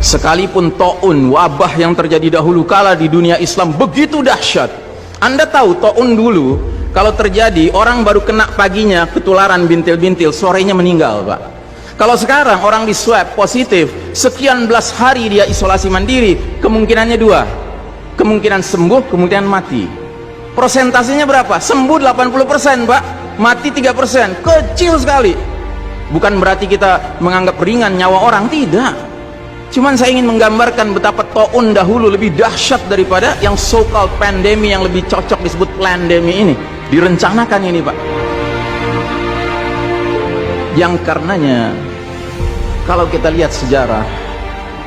Sekalipun taun, wabah yang terjadi dahulu kala di dunia Islam begitu dahsyat. Anda tahu taun dulu kalau terjadi orang baru kena paginya ketularan bintil-bintil, sorenya meninggal, Pak. Kalau sekarang orang di swab positif, sekian belas hari dia isolasi mandiri, kemungkinannya dua, kemungkinan sembuh, kemungkinan mati. Persentasenya berapa? Sembuh 80%, Pak, mati 3%, kecil sekali. Bukan berarti kita menganggap ringan nyawa orang, tidak. Cuman saya ingin menggambarkan betapa taun dahulu lebih dahsyat daripada yang so-called pandemi, yang lebih cocok disebut plandemi ini. Direncanakan ini, Pak. Yang karenanya kalau kita lihat sejarah,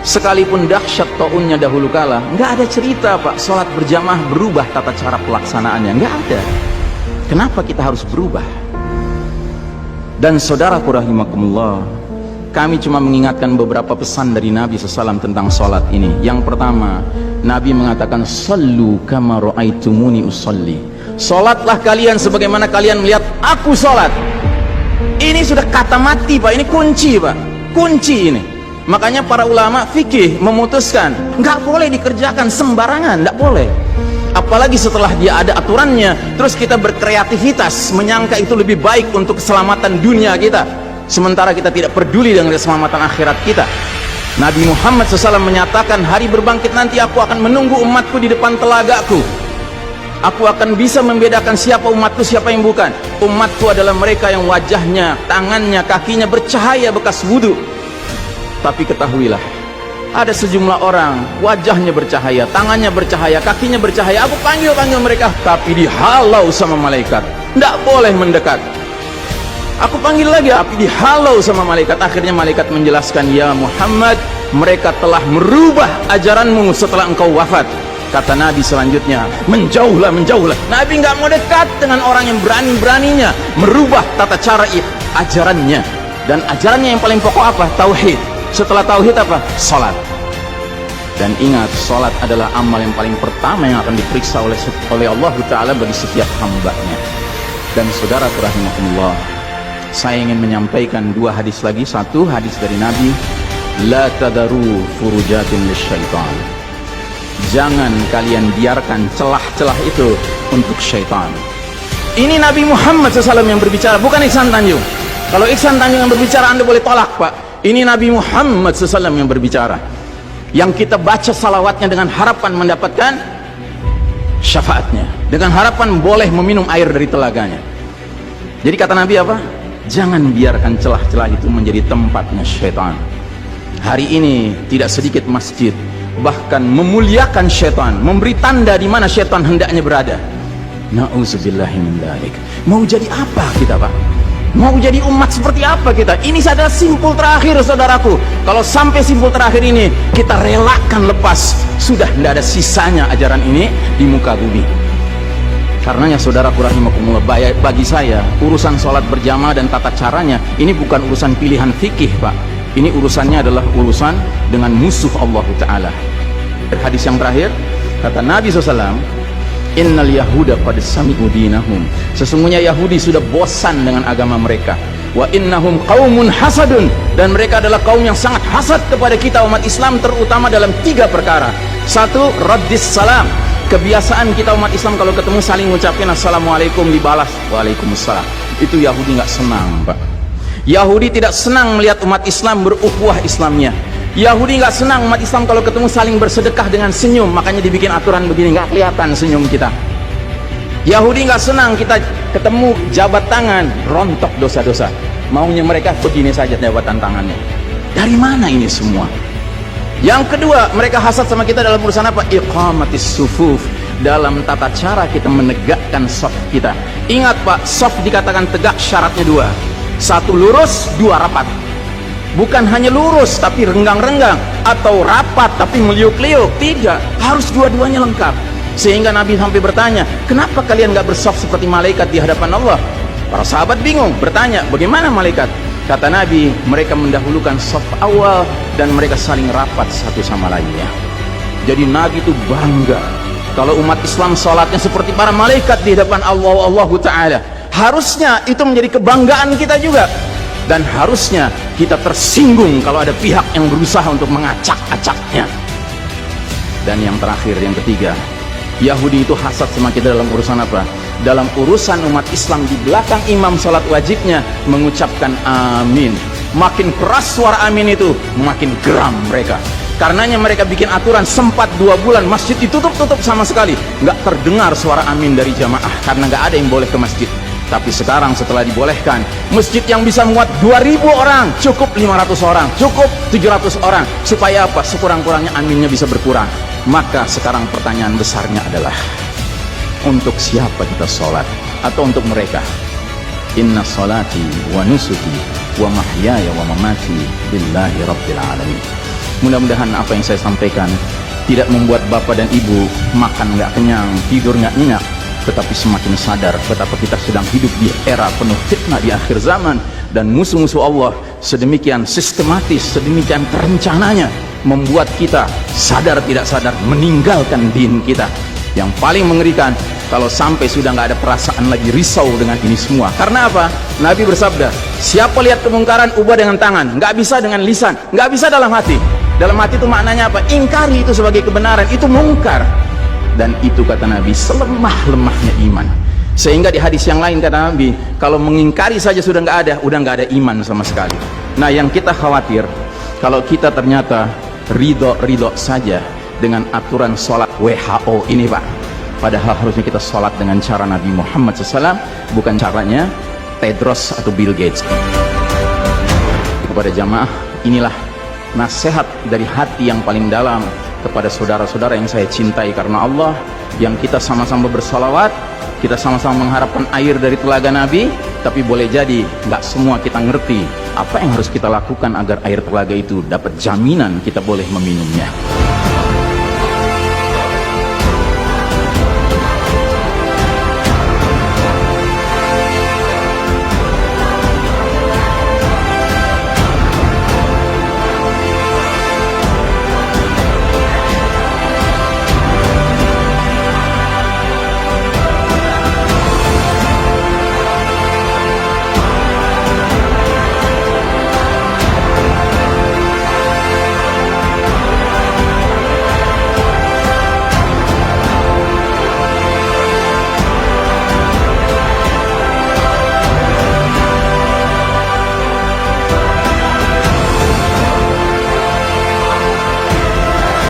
sekalipun dahsyat taunnya dahulu kala, nggak ada cerita, Pak, sholat berjamaah berubah tata cara pelaksanaannya, nggak ada. Kenapa kita harus berubah? Dan saudaraku rahimakumullah, kami cuma mengingatkan beberapa pesan dari Nabi SAW tentang sholat ini. Yang pertama, Nabi mengatakan, sallu kama ra'aitumuni usolli. Sholatlah kalian sebagaimana kalian melihat aku sholat. Ini sudah kata mati, Pak. Ini kunci, Pak. Kunci ini. Makanya para ulama fikih memutuskan nggak boleh dikerjakan sembarangan, nggak boleh. Apalagi setelah dia ada aturannya, terus kita berkreativitas menyangka itu lebih baik untuk keselamatan dunia kita, sementara kita tidak peduli dengan keselamatan akhirat kita. Nabi Muhammad SAW menyatakan, hari berbangkit nanti aku akan menunggu umatku di depan telagaku. Aku akan bisa membedakan siapa umatku, siapa yang bukan. Umatku adalah mereka yang wajahnya, tangannya, kakinya bercahaya bekas wudhu. Tapi ketahuilah, ada sejumlah orang wajahnya bercahaya, tangannya bercahaya, kakinya bercahaya. Aku panggil mereka, tapi dihalau sama malaikat, tidak boleh mendekat. Aku panggil lagi, tapi dihalau sama malaikat. Akhirnya malaikat menjelaskan, ya Muhammad, mereka telah merubah ajaranmu setelah engkau wafat. Kata Nabi selanjutnya, menjauhlah, menjauhlah. Nabi nggak mau dekat dengan orang yang berani-beraninya merubah tata cara ajarannya. Dan ajarannya yang paling pokok apa? Tauhid. Setelah tauhid apa? Salat. Dan ingat, salat adalah amal yang paling pertama yang akan diperiksa oleh Allah Ta'ala bagi setiap hambanya. Dan saudara rahimahumullah, saya ingin menyampaikan dua hadis lagi. Satu hadis dari Nabi, la tadaru furujatin lisyaitan. Jangan kalian biarkan celah-celah itu untuk syaitan. Ini Nabi Muhammad SAW yang berbicara, bukan Ihsan Tanjung. Kalau Ihsan Tanjung yang berbicara, Anda boleh tolak, Pak. Ini Nabi Muhammad SAW yang berbicara, yang kita baca salawatnya dengan harapan mendapatkan syafaatnya, dengan harapan boleh meminum air dari telaganya. Jadi kata Nabi apa? Jangan biarkan celah-celah itu menjadi tempatnya syaitan. Hari ini tidak sedikit masjid bahkan memuliakan syaitan, memberi tanda di mana syaitan hendaknya berada. Na'udzubillahi min dzalik. Mau jadi apa kita, Pak? Mau jadi umat seperti apa kita? Ini adalah simpul terakhir, saudaraku. Kalau sampai simpul terakhir ini kita relakan lepas, sudah tidak ada sisanya ajaran ini di muka bumi. Karenanya saudaraku rahimakumullah, bagi saya urusan sholat berjamaah dan tata caranya ini bukan urusan pilihan fikih, Pak. Ini urusannya adalah urusan dengan musuh Allah Ta'ala. Hadis yang terakhir, kata Nabi SAW, innal yahuda qad sami'u dinahum. Sesungguhnya Yahudi sudah bosan dengan agama mereka. Wa innahum qaumun hasadun. Dan mereka adalah kaum yang sangat hasad kepada kita umat Islam, terutama dalam tiga perkara. Satu, raddis salam. Kebiasaan kita umat Islam kalau ketemu saling ngucapin assalamualaikum, dibalas waalaikumsalam. Itu Yahudi nggak senang, Pak. Yahudi tidak senang melihat umat Islam berukhuwah Islamnya. Yahudi nggak senang umat Islam kalau ketemu saling bersedekah dengan senyum, makanya dibikin aturan begini, nggak kelihatan senyum kita. Yahudi nggak senang kita ketemu jabat tangan, rontok dosa-dosa. Maunya mereka begini saja jabatan tangannya. Dari mana ini semua? Yang kedua, mereka hasad sama kita dalam urusan apa? Iqamatis sufuf. Dalam tata cara kita menegakkan shaf kita. Ingat, Pak, shaf dikatakan tegak syaratnya dua. Satu, lurus, dua, rapat. Bukan hanya lurus tapi renggang-renggang, atau rapat tapi meliuk-liuk. Tidak, harus dua-duanya lengkap. Sehingga Nabi sampai bertanya, kenapa kalian gak bersaf seperti malaikat di hadapan Allah? Para sahabat bingung, bertanya, bagaimana malaikat? Kata Nabi, mereka mendahulukan saf awal dan mereka saling rapat satu sama lainnya. Jadi Nabi itu bangga kalau umat Islam sholatnya seperti para malaikat di hadapan Allah Ta'ala. Harusnya itu menjadi kebanggaan kita juga. dan harusnya kita tersinggung kalau ada pihak yang berusaha untuk mengacak-acaknya. Dan yang terakhir, yang ketiga, Yahudi itu hasad sama kita dalam urusan apa? Dalam urusan umat Islam di belakang imam salat wajibnya mengucapkan amin. Makin keras suara amin itu, makin geram mereka. Karenanya mereka bikin aturan, sempat 2 bulan masjid ditutup sama sekali, nggak terdengar suara amin dari jamaah karena nggak ada yang boleh ke masjid. Tapi sekarang setelah dibolehkan, masjid yang bisa muat 2000 orang cukup 500 orang, cukup 700 orang. Supaya apa? Sekurang-kurangnya aminnya bisa berkurang. Maka sekarang pertanyaan besarnya adalah, untuk siapa kita sholat? Atau untuk mereka? Inna sholati wa nusuki wa mahyaya wa mamati lillahi rabbil alamin. Mudah-mudahan apa yang saya sampaikan tidak membuat bapak dan ibu makan nggak kenyang, tidur nggak nyenyak, tetapi semakin sadar betapa kita sedang hidup di era penuh fitnah di akhir zaman, dan musuh-musuh Allah sedemikian sistematis, sedemikian terencananya membuat kita sadar tidak sadar meninggalkan din kita. Yang paling mengerikan kalau sampai sudah nggak ada perasaan lagi risau dengan ini semua. Karena apa? Nabi bersabda, siapa lihat kemungkaran ubah dengan tangan, nggak bisa dengan lisan, nggak bisa dalam hati. Dalam hati itu maknanya apa? Ingkari itu sebagai kebenaran, itu mungkar. Dan itu kata Nabi selemah-lemahnya iman. Sehingga di hadis yang lain kata Nabi, kalau mengingkari saja sudah nggak ada, udah nggak ada iman sama sekali. Nah, yang kita khawatir kalau kita ternyata ridho saja dengan aturan sholat WHO ini, Pak. Padahal harusnya kita sholat dengan cara Nabi Muhammad SAW, bukan caranya Tedros atau Bill Gates. Kepada jamaah, inilah nasihat dari hati yang paling dalam kepada saudara-saudara yang saya cintai karena Allah, yang kita sama-sama bersalawat, kita sama-sama mengharapkan air dari telaga Nabi. Tapi boleh jadi nggak semua kita ngerti apa yang harus kita lakukan agar air telaga itu dapat jaminan kita boleh meminumnya.